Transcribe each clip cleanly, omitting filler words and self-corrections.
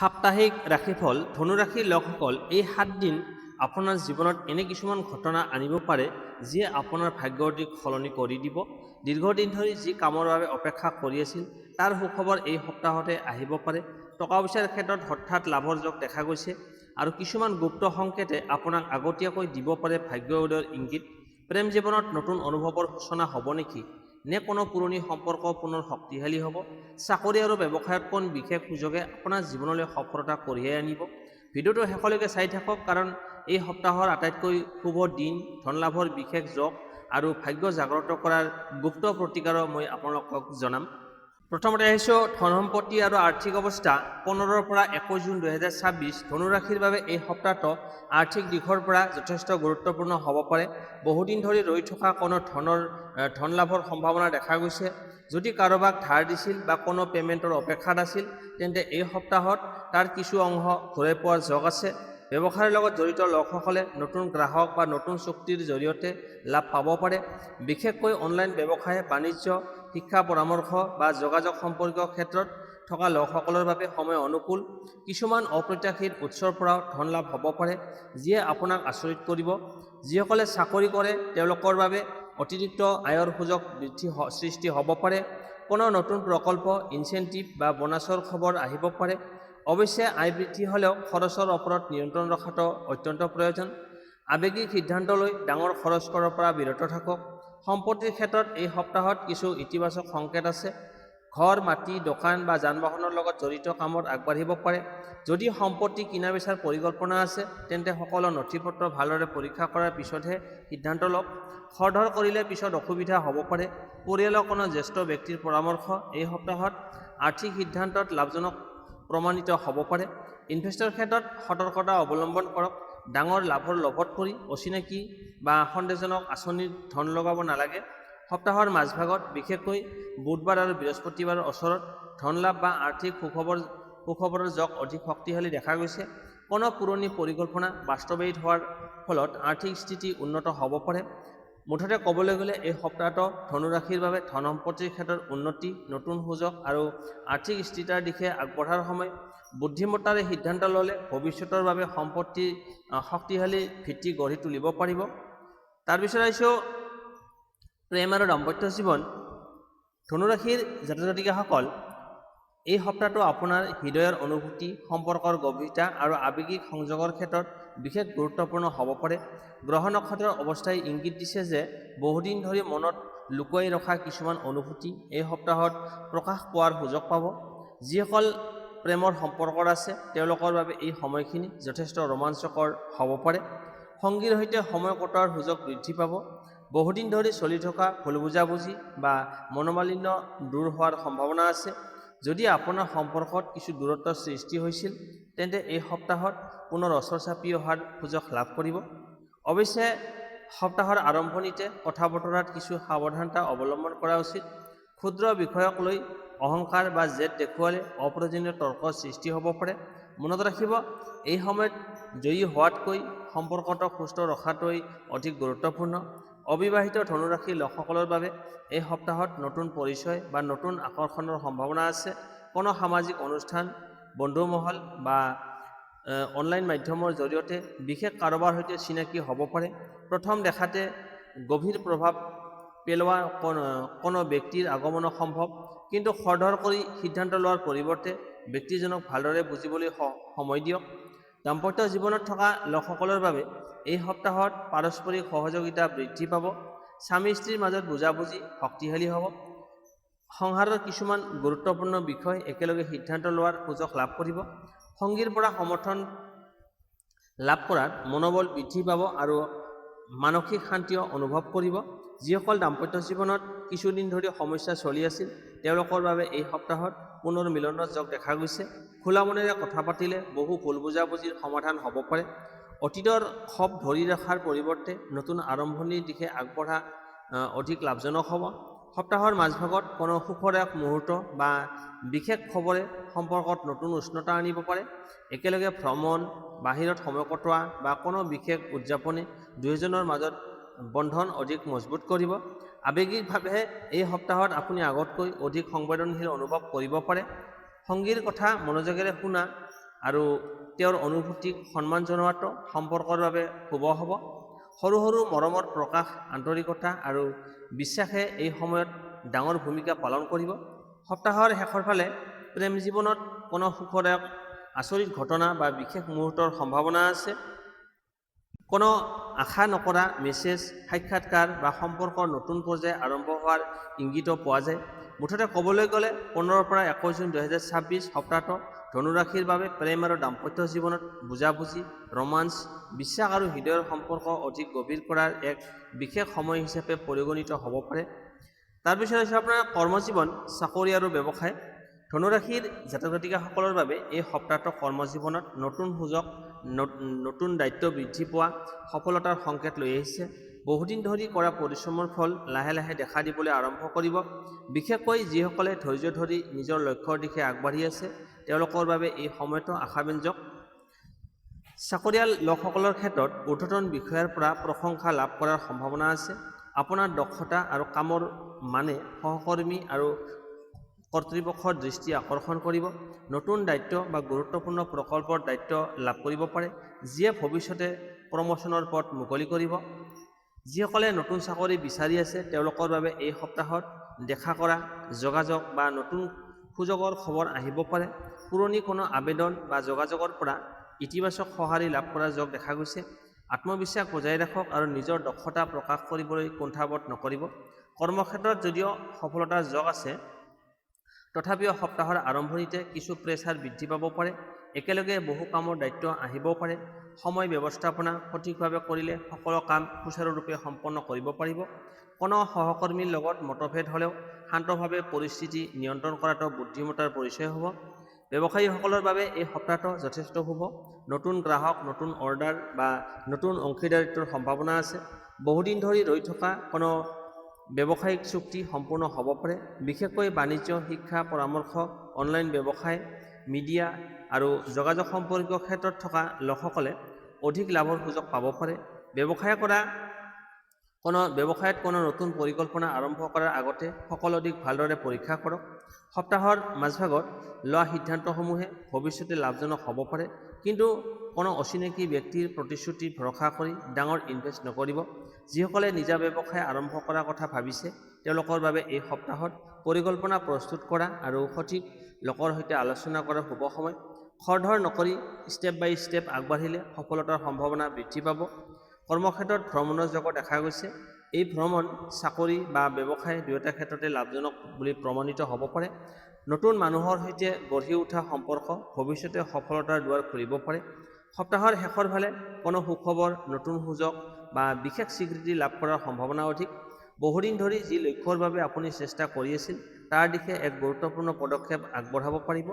সাপ্তাহিক ৰাশিফল ধনুৰাশিৰ লোকসকল এই 7 দিন আপোনাৰ জীৱনত এনে কিছুমান ঘটনা আনিব পাৰে যিয়ে আপোনাৰ ভাগ্যৰ দিশ সলনি কৰি দিব। দীৰ্ঘদিন ধৰি যি কামৰ বাবে অপেক্ষা কৰি আছিল তাৰ সুখবৰ এই সপ্তাহতে আহিব পাৰে। টকা পইচাৰ ক্ষেত্ৰত হঠাৎ লাভৰ যোগ দেখা গৈছে আৰু কিছুমান গুপ্ত সংকেতে আপোনাক আগতীয়াকৈ দিব পাৰে ভাগ্য উদয়ৰ ইংগিত। প্ৰেম জীৱনত নতুন অনুভৱৰ সূচনা হ'ব নেকি? নে কোনো পুৰণি সম্পৰ্ক পুনৰ শক্তিশালী হ'ব? চাকৰি আৰু ব্যৱসায়ত কোন বিশেষ সুযোগে আপোনাৰ জীৱনলৈ সফলতা কঢ়িয়াই আনিব? ভিডিঅ'টো শেষলৈকে চাই থাকক, কাৰণ এই সপ্তাহৰ আটাইতকৈ শুভ দিন, ধন লাভৰ বিশেষ যোগ আৰু ভাগ্য জাগ্ৰত কৰাৰ গুপ্ত প্ৰতিকাৰো মই আপোনালোকক জনাম। প্ৰথমতে আহিছোঁ ধন সম্পত্তি আৰু আৰ্থিক অৱস্থা। 15 পৰা 21 জুন 2026 ধনুৰাশিৰ বাবে এই সপ্তাহটো আৰ্থিক দিশৰ পৰা যথেষ্ট গুৰুত্বপূৰ্ণ হ'ব পাৰে। বহুদিন ধৰি ৰৈ থকা কোনো ধন লাভৰ সম্ভাৱনা দেখা গৈছে। যদি কাৰোবাক ধাৰ দিছিল বা কোনো পে'মেণ্টৰ অপেক্ষাত আছিল, তেন্তে এই সপ্তাহত তাৰ কিছু অংশ ঘূৰাই পোৱাৰ যোগ আছে। ব্যৱসায়ৰ লগত জড়িত লোকসকলে নতুন গ্ৰাহক বা নতুন চুক্তিৰ জৰিয়তে লাভ পাব পাৰে। বিশেষকৈ অনলাইন ব্যৱসায়, বাণিজ্য, শিক্ষা, পৰামৰ্শ বা যোগাযোগ সম্পৰ্কীয় ক্ষেত্ৰত থকা লোকসকলৰ বাবে সময় অনুকূল। কিছুমান অপ্ৰত্যাশিত উৎসৰ পৰাও ধন লাভ হ'ব পাৰে যিয়ে আপোনাক আচৰিত কৰিব। যিসকলে চাকৰি কৰে তেওঁলোকৰ বাবে অতিৰিক্ত আয়ৰ সুযোগ সৃষ্টি হ'ব পাৰে। কোনো নতুন প্ৰকল্প, ইনচেণ্টিভ বা বোনাছৰ খবৰ আহিব পাৰে। অৱশ্যে আয় বৃদ্ধি হ'লেও খৰচৰ ওপৰত নিয়ন্ত্ৰণ ৰখাটো অত্যন্ত প্ৰয়োজন। আৱেগিক সিদ্ধান্ত লৈ ডাঙৰ খৰচ কৰাৰ পৰা বিৰত থাকক। সম্পত্তিৰ ক্ষেত্ৰত এই সপ্তাহত কিছু ইতিবাচক সংকেত আছে। ঘৰ, মাটি, দোকান বা যান-বাহনৰ লগত জড়িত কামত আগবাঢ়িব পাৰে। যদি সম্পত্তি কিনা বেচাৰ পৰিকল্পনা আছে, তেন্তে সকলো নথি-পত্ৰ ভালদৰে পৰীক্ষা কৰাৰ পিছতহে সিদ্ধান্ত লওক। খৰধৰ কৰিলে পিছত অসুবিধা হ'ব পাৰে। পৰিয়ালৰ কোনো জ্যেষ্ঠ ব্যক্তিৰ পৰামৰ্শ এই সপ্তাহত আৰ্থিক সিদ্ধান্তত লাভজনক প্ৰমাণিত হ'ব পাৰে। ইনভেষ্টৰ ক্ষেত্ৰত সতৰ্কতা অৱলম্বন কৰক। ডাঙৰ লাভৰ লোভত পৰি অচিনাকি বা সন্দেহজনক আঁচনিত ধন লগাব নালাগে। সপ্তাহৰ মাজভাগত, বিশেষকৈ বুধবাৰ আৰু বৃহস্পতিবাৰৰ ওচৰত, ধন লাভ বা আৰ্থিক সুখবৰৰ যোগ অধিক শক্তিশালী দেখা গৈছে। কোনো পুৰণি পৰিকল্পনা বাস্তৱায়িত হোৱাৰ ফলত আৰ্থিক স্থিতি উন্নত হ'ব পাৰে। মুঠতে ক'বলৈ গ'লে এই সপ্তাহটো ধনুৰাশিৰ বাবে ধন সম্পত্তিৰ ক্ষেত্ৰত উন্নতি, নতুন সুযোগ আৰু আৰ্থিক স্থিৰতাৰ দিশে আগবঢ়াৰ সময়। বুদ্ধিমত্তাৰে সিদ্ধান্ত ল'লে ভৱিষ্যতৰ বাবে সম্পত্তিৰ শক্তিশালী ভিত্তি গঢ়ি তুলিব পাৰিব। তাৰপিছত আহিছোঁ প্ৰেম আৰু দাম্পত্য জীৱন। ধনুৰাশিৰ জাতক-জাতিকাসকল, এই সপ্তাহটো আপোনাৰ হৃদয়ৰ অনুভূতি, সম্পৰ্কৰ গভীৰতা আৰু আৱেগিক সংযোগৰ ক্ষেত্ৰত বিশেষ গুৰুত্বপূৰ্ণ হ'ব পাৰে। গ্ৰহ নক্ষত্ৰৰ অৱস্থাই ইংগিত দিছে যে বহুদিন ধৰি মনত লুকুৱাই ৰখা কিছুমান অনুভূতি এই সপ্তাহত প্ৰকাশ পোৱাৰ সুযোগ পাব। যিসকল প্ৰেমৰ সম্পৰ্কত আছে তেওঁলোকৰ বাবে এই সময়খিনি যথেষ্ট ৰোমাঞ্চকৰ হ'ব পাৰে। সংগীৰ সৈতে সময় কটোৱাৰ সুযোগ বৃদ্ধি পাব। বহুদিন ধৰি চলি থকা ভুল বুজাবুজি বা মনোমালিন্য দূৰ হোৱাৰ সম্ভাৱনা আছে। যদি আপোনাৰ সম্পৰ্কত কিছু দূৰত্বৰ সৃষ্টি হৈছিল, তেন্তে এই সপ্তাহত পুনৰ ওচৰ চাপি অহাৰ সুযোগ লাভ কৰিব। অৱশ্যে সপ্তাহৰ আৰম্ভণিতে কথা-বতৰাত কিছু সাৱধানতা অৱলম্বন কৰা উচিত। ক্ষুদ্ৰ বিষয়ক লৈ অহংকাৰ বা জেদ দেখুৱালে অপ্ৰয়োজনীয় তৰ্কৰ সৃষ্টি হ'ব পাৰে। মনত ৰাখিব, এই সময়ত জয়ী হোৱাতকৈ সম্পৰ্কটো সুস্থ ৰখাটোৱেই অধিক গুৰুত্বপূৰ্ণ। অবিবাহিত ধনুৰাশিৰ লোকসকলৰ বাবে এই সপ্তাহত নতুন পৰিচয় বা নতুন আকৰ্ষণৰ সম্ভাৱনা আছে। কোনো সামাজিক অনুষ্ঠান, বন্ধুমহল বা অনলাইন মাধ্যমৰ জৰিয়তে বিশেষ কাৰোবাৰ সৈতে চিনাকি হ'ব পাৰে। প্ৰথম দেখাতে গভীৰ প্ৰভাৱ পেলোৱা কোনো ব্যক্তিৰ আগমন সম্ভৱ, কিন্তু খৰধৰ কৰি সিদ্ধান্ত লোৱাৰ পৰিৱৰ্তে ব্যক্তিজনক ভালদৰে বুজিবলৈ সময় দিয়ক। দাম্পত্য জীৱনত থকা লোকসকলৰ বাবে এই সপ্তাহত পাৰস্পৰিক সহযোগিতা বৃদ্ধি পাব। স্বামী-স্ত্ৰীৰ মাজত বুজাবুজি শক্তিশালী হ'ব। সংসাৰৰ কিছুমান গুৰুত্বপূৰ্ণ বিষয় একেলগে সিদ্ধান্ত লোৱাৰ সুযোগ লাভ কৰিব। সংগীৰ পৰা সমৰ্থন লাভ কৰাত মনোবল বৃদ্ধি পাব আৰু মানসিক শান্তিও অনুভৱ কৰিব। যিসকল দাম্পত্য জীৱনত কিছুদিন ধৰি সমস্যা চলি আছিল, তেওঁলোকৰ বাবে এই সপ্তাহত পুনৰ মিলনৰ যোগ দেখা গৈছে। খোলা মনেৰে কথা পাতিলে বহু ভুল বুজাবুজিৰ সমাধান হ'ব পাৰে। অতীতৰ ক্ষোভ ধৰি ৰখাৰ পৰিৱৰ্তে নতুন আৰম্ভণিৰ দিশে আগবঢ়া অধিক লাভজনক হ'ব। সপ্তাহৰ মাজভাগত কোনো সুখদায়ক মুহূৰ্ত বা বিশেষ খবৰে সম্পৰ্কত নতুন উষ্ণতা আনিব পাৰে। একেলগে ভ্ৰমণ, বাহিৰত সময় কটোৱা বা কোনো বিশেষ উদযাপনে দুয়োজনৰ মাজত বন্ধন অধিক মজবুত কৰিব। আৱেগিকভাৱে এই সপ্তাহত আপুনি আগতকৈ অধিক সংবেদনশীল অনুভৱ কৰিব পাৰে। সংগীৰ কথা মনোযোগেৰে শুনা আৰু তেওঁৰ অনুভূতিক সন্মান জনোৱাটো সম্পৰ্কৰ বাবে শুভ হ'ব। সৰু সৰু মৰমৰ প্ৰকাশ, আন্তৰিকতা আৰু বিশ্বাসে এই সময়ত ডাঙৰ ভূমিকা পালন কৰিব। সপ্তাহৰ শেষৰ ফালে প্ৰেম জীৱনত কোনো সুখদায়ক আচৰিত ঘটনা বা বিশেষ মুহূৰ্তৰ সম্ভাৱনা আছে। কোনো আশা নকৰা মেছেজ, সাক্ষাৎকাৰ বা সম্পৰ্কৰ নতুন পৰ্যায় আৰম্ভ হোৱাৰ ইংগিতো পোৱা যায়। মুঠতে ক'বলৈ গ'লে 15 পৰা 21 জুন 2026 সপ্তাহটো ধনুৰাশিৰ বাবে প্ৰেম আৰু দাম্পত্য জীৱনত বুজাবুজি, ৰোমাঞ্চ, বিশ্বাস আৰু হৃদয়ৰ সম্পৰ্ক অধিক গভীৰ কৰাৰ এক বিশেষ সময় হিচাপে পৰিগণিত হ'ব পাৰে। তাৰপিছত হৈছে আপোনাৰ কৰ্মজীৱন, চাকৰি আৰু ব্যৱসায়। ধনুৰাশিৰ জাতক জাতিকাসকলৰ বাবে এই সপ্তাহটো কৰ্মজীৱনত নতুন সুযোগ, নতুন দায়িত্ব বৃদ্ধি পোৱা, সফলতাৰ সংকেত লৈ আহিছে। বহুদিন ধৰি কৰা পৰিশ্ৰমৰ ফল লাহে লাহে দেখা দিবলৈ আৰম্ভ কৰিব। বিশেষকৈ যিসকলে ধৈৰ্য ধৰি নিজৰ লক্ষ্যৰ দিশে আগবাঢ়ি আছে তেওঁলোকৰ বাবে এই সময়টো আশাব্যঞ্জক। চাকৰিয়াল লোকসকলৰ ক্ষেত্ৰত ঊৰ্ধ্বতন বিষয়াৰ পৰা প্ৰশংসা লাভ কৰাৰ সম্ভাৱনা আছে। আপোনাৰ দক্ষতা আৰু কামৰ মানে সহকৰ্মী আৰু কৰ্তৃপক্ষৰ দৃষ্টি আকৰ্ষণ কৰিব। নতুন দায়িত্ব বা গুৰুত্বপূৰ্ণ প্ৰকল্পৰ দায়িত্ব লাভ কৰিব পাৰে, যিয়ে ভৱিষ্যতে প্ৰমোচনৰ পথ মুকলি কৰিব। যিসকলে নতুন চাকৰি বিচাৰি আছে তেওঁলোকৰ বাবে এই সপ্তাহত দেখা কৰা যোগাযোগ বা নতুন সুযোগৰ খবৰ আহিব পাৰে। পুৰণি কোনো আবেদন বা যোগাযোগৰ পৰা ইতিবাচক সঁহাৰি লাভ কৰাৰ যোগ দেখা গৈছে। আত্মবিশ্বাস বজাই ৰাখক আৰু নিজৰ দক্ষতা প্ৰকাশ কৰিবলৈ কুণ্ঠাবোধ নকৰিব। কৰ্মক্ষেত্ৰত যদিও সফলতাৰ যোগ আছে, তথাপিও সপ্তাহৰ আৰম্ভণিতে কিছু প্ৰেছাৰ বৃদ্ধি পাব পাৰে। একেলগে বহু কামৰ দায়িত্ব আহিবও পাৰে। সময় ব্যৱস্থাপনা সঠিকভাৱে কৰিলে সকলো কাম সুচাৰুৰূপে সম্পন্ন কৰিব পাৰিব। কোনো সহকৰ্মীৰ লগত মতভেদ হ'লেও শান্তভাৱে পৰিস্থিতি নিয়ন্ত্ৰণ কৰাটো বুদ্ধিমত্তাৰ পৰিচয় হ'ব। ব্যৱসায়ীসকলৰ বাবে এই সপ্তাহটো যথেষ্ট শুভ। নতুন গ্ৰাহক, নতুন অৰ্ডাৰ বা নতুন অংশীদাৰিত্বৰ সম্ভাৱনা আছে। বহুদিন ধৰি ৰৈ থকা কোনো ব্যৱসায়িক চুক্তি সম্পূৰ্ণ হ'ব পাৰে। বিশেষকৈ বাণিজ্য, শিক্ষা, পৰামৰ্শ, অনলাইন ব্যৱসায়, মিডিয়া আৰু যোগাযোগ সম্পৰ্কীয় ক্ষেত্ৰত থকা লোকসকলে অধিক লাভৰ সুযোগ পাব পাৰে। ব্যৱসায়ত কোনো নতুন পৰিকল্পনা আৰম্ভ কৰাৰ আগতে সকলো দিশ ভালদৰে পৰীক্ষা কৰক। সপ্তাহৰ মাজভাগত লোৱা সিদ্ধান্তসমূহে ভৱিষ্যতে লাভজনক হ'ব পাৰে, কিন্তু কোনো অচিনাকি ব্যক্তিৰ প্ৰতিশ্ৰুতিত ভৰসা কৰি ডাঙৰ ইনভেষ্ট নকৰিব। যিসকলে নিজা ব্যৱসায় আৰম্ভ কৰাৰ কথা ভাবিছে তেওঁলোকৰ বাবে এই সপ্তাহত পৰিকল্পনা প্ৰস্তুত কৰা আৰু সঠিক লোকৰ সৈতে আলোচনা কৰাৰ শুভ সময়। খৰধৰ নকৰি ষ্টেপ বাই ষ্টেপ আগবাঢ়িলে সফলতাৰ সম্ভাৱনা বৃদ্ধি পাব। কৰ্মক্ষেত্ৰত ভ্ৰমণৰ যোগ দেখা গৈছে। এই ভ্ৰমণ চাকৰি বা ব্যৱসায় দুয়োটা ক্ষেত্ৰতে লাভজনক বুলি প্ৰমাণিত হ'ব পাৰে। নতুন মানুহৰ সৈতে গঢ়ি উঠা সম্পৰ্ক ভৱিষ্যতে সফলতাৰ দুৱাৰ খুলিব পাৰে। সপ্তাহৰ শেষৰ ফালে কোনো সুখবৰ, নতুন সুযোগ বা বিশেষ স্বীকৃতি লাভ কৰাৰ সম্ভাৱনা অধিক। বহুদিন ধৰি যি লক্ষ্যৰ বাবে আপুনি চেষ্টা কৰি আছিল তাৰ দিশে এক গুৰুত্বপূৰ্ণ পদক্ষেপ আগবঢ়াব পাৰিব।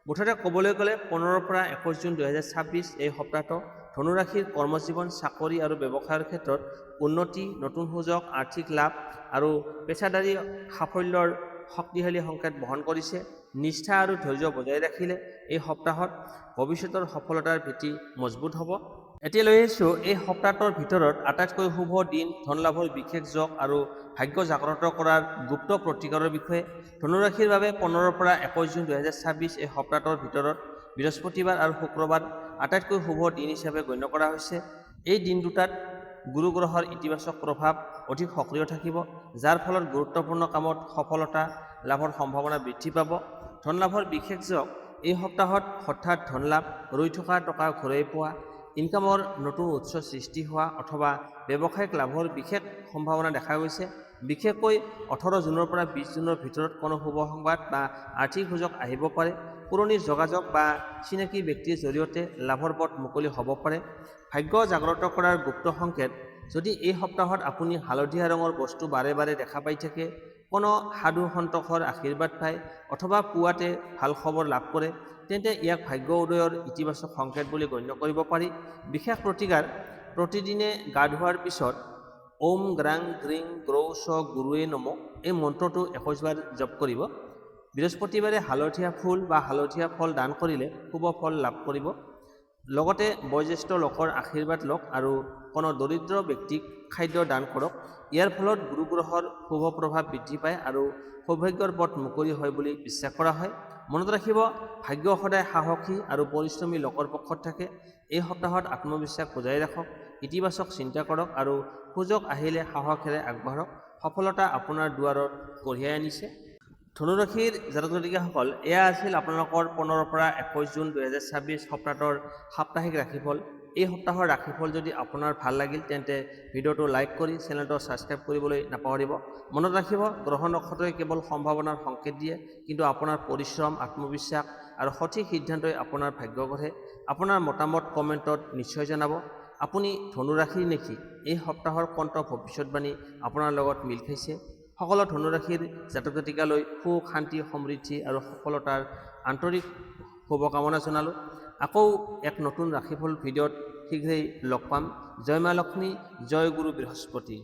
মুঠতে ক'বলৈ গ'লে 15 পৰা 21 জুন 2026 এই সপ্তাহটো ধনুৰাশিৰ কৰ্মজীৱন, চাকৰি আৰু ব্যৱসায়ৰ ক্ষেত্ৰত উন্নতি, নতুন সুযোগ, আৰ্থিক লাভ আৰু পেছাদাৰী সাফল্যৰ শক্তিশালী সংকেত বহন কৰিছে। নিষ্ঠা আৰু ধৈৰ্য বজাই ৰাখিলে এই সপ্তাহত ভৱিষ্যতৰ সফলতাৰ ভেটি মজবুত হ'ব। এতিয়া লৈ আহিছোঁ এই সপ্তাহটোৰ ভিতৰত আটাইতকৈ শুভ দিন, ধন লাভৰ বিশেষ যোগ আৰু ভাগ্য জাগ্ৰত কৰাৰ গুপ্ত প্ৰতিকাৰৰ বিষয়ে। ধনুৰাশিৰ বাবে 15 পৰা 21 জুন 2026 এই সপ্তাহটোৰ ভিতৰত বৃহস্পতিবাৰ আৰু শুক্ৰবাৰ আটাইতকৈ শুভ দিন হিচাপে গণ্য কৰা হৈছে। এই দিন দুটাত গুৰু গ্ৰহৰ ইতিবাচক প্ৰভাৱ অধিক সক্ৰিয় থাকিব, যাৰ ফলত গুৰুত্বপূৰ্ণ কামত সফলতা লাভৰ সম্ভাৱনা বৃদ্ধি পাব। ধন লাভৰ বিশেষ যোগ এই সপ্তাহত হঠাৎ ধন লাভ, ৰৈ থকা টকা ঘূৰাই পোৱা, ইনকামৰ নতুন উৎস সৃষ্টি হোৱা অথবা ব্যৱসায়িক লাভৰ বিশেষ সম্ভাৱনা দেখা গৈছে। বিশেষকৈ 18 জুনৰ পৰা 20 জুনৰ ভিতৰত কোনো শুভ সংবাদ বা আৰ্থিক সুযোগ আহিব পাৰে। পুৰণি যোগাযোগ বা চিনাকি ব্যক্তিৰ জৰিয়তে লাভৰ পথ মুকলি হ'ব পাৰে। ভাগ্য জাগ্ৰত কৰাৰ গুপ্ত সংকেত: যদি এই সপ্তাহত আপুনি হালধীয়া ৰঙৰ বস্তু বাৰে বাৰে দেখা পাই থাকে, কোনো সাধু সন্তকৰ আশীৰ্বাদ পায় অথবা পুৱাতে ভাল খবৰ লাভ কৰে, তেন্তে ইয়াক ভাগ্য উদয়ৰ ইতিবাচক সংকেত বুলি গণ্য কৰিব পাৰি। বিশেষ প্ৰতিকাৰ: প্ৰতিদিনে গা ধোৱাৰ পিছত ওম গ্ৰাং গ্ৰিং গ্ৰৌ চ গুৰুৱে নমঃ এই মন্ত্ৰটো 21 বাৰ জপ কৰিব। বৃহস্পতিবাৰে হালধীয়া ফুল বা হালধীয়া ফল দান কৰিলে শুভ ফল লাভ কৰিব। লগতে বয়োজ্যেষ্ঠ লোকৰ আশীৰ্বাদ লওক আৰু কোনো দৰিদ্ৰ ব্যক্তিক খাদ্য দান কৰক। ইয়াৰ ফলত গুৰু গ্ৰহৰ শুভ প্ৰভাৱ বৃদ্ধি পায় আৰু সৌভাগ্যৰ পথ মুকলি হয় বুলি বিশ্বাস কৰা হয়। মনত ৰাখিব, ভাগ্য সদায় সাহসী আৰু পৰিশ্ৰমী লোকৰ পক্ষত থাকে। এই সপ্তাহত আত্মবিশ্বাস বজাই ৰাখক, ইতিবাচক চিন্তা কৰক আৰু সুযোগ আহিলে সাহসেৰে আগবাঢ়ক। সফলতা আপোনাৰ দুৱাৰত কঢ়িয়াই আনিছে। ধনুৰাশিৰ জাতক জাতিকাসকল, এয়া আছিল আপোনালোকৰ 15 পৰা 21 জুন 2026 সপ্তাহৰ সাপ্তাহিক ৰাশিফল। এই সপ্তাহৰ ৰাশিফল যদি আপোনাৰ ভাল লাগিল তেন্তে ভিডিঅ'টো লাইক কৰি চেনেলটো ছাবস্ক্ৰাইব কৰিবলৈ নাপাহৰিব। মনত ৰাখিব, গ্ৰহ নক্ষত্ৰই কেৱল সম্ভাৱনাৰ সংকেত দিয়ে, কিন্তু আপোনাৰ পৰিশ্ৰম, আত্মবিশ্বাস আৰু সঠিক সিদ্ধান্তই আপোনাৰ ভাগ্য গঢ়ে। আপোনাৰ মতামত কমেণ্টত নিশ্চয় জনাব। আপুনি ধনুৰাশিৰ নেকি? এই সপ্তাহৰ কোনটো ভৱিষ্যতবাণী আপোনাৰ লগত মিল খাইছে? সকলো ধনুৰাশিৰ জাতক জাতিকালৈ সুখ, শান্তি, সমৃদ্ধি আৰু সফলতাৰ আন্তৰিক শুভকামনা জনালোঁ। আকৌ এক নতুন ৰাশিফল ভিডিঅ'ত শীঘ্ৰেই লগ পাম। জয় মা লক্ষ্মী, জয় গুৰু বৃহস্পতি।